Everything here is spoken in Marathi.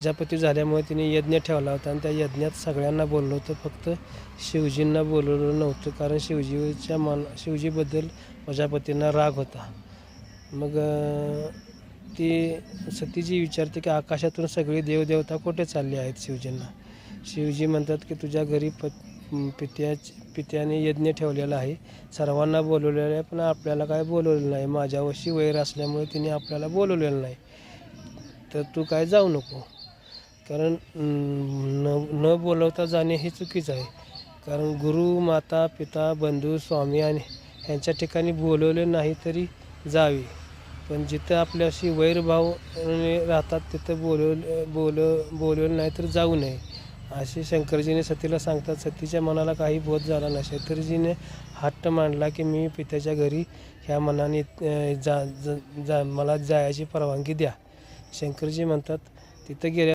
प्रजापती झाल्यामुळे तिने यज्ञ ठेवला होता आणि त्या यज्ञात सगळ्यांना बोललं होतं, फक्त शिवजींना बोलवलं नव्हतं. कारण शिवजीबद्दल प्रजापतींना राग होता. मग ती सतीजी विचारते की आकाशातून सगळे देवदेवता कुठे चालले आहेत शिवजींना. शिवजी म्हणतात की तुझ्या घरी पित्याने यज्ञ ठेवलेला आहे, सर्वांना बोलवलेलं आहे, पण आपल्याला काय बोलवलेलं नाही. माझ्यावशी वैर असल्यामुळे तिने आपल्याला बोलवलेलं नाही, तर तू काय जाऊ नको. कारण न बोलवता जाणे हे चुकीचं आहे. कारण गुरु, माता, पिता, बंधू, स्वामी आणि ह्यांच्या ठिकाणी बोलवले नाही तरी जावे, पण जिथं आपल्याशी वैरभाव राहतात तिथं बोलवलं नाही तर जाऊ नये, असे शंकरजीने सतीला सांगतात. सतीच्या मनाला काही बोध झाला नसे तरी जिने हट्ट मांडला की मी पित्याच्या घरी ह्या मनाने मला जायची परवानगी द्या. शंकरजी म्हणतात तिथं गेल्या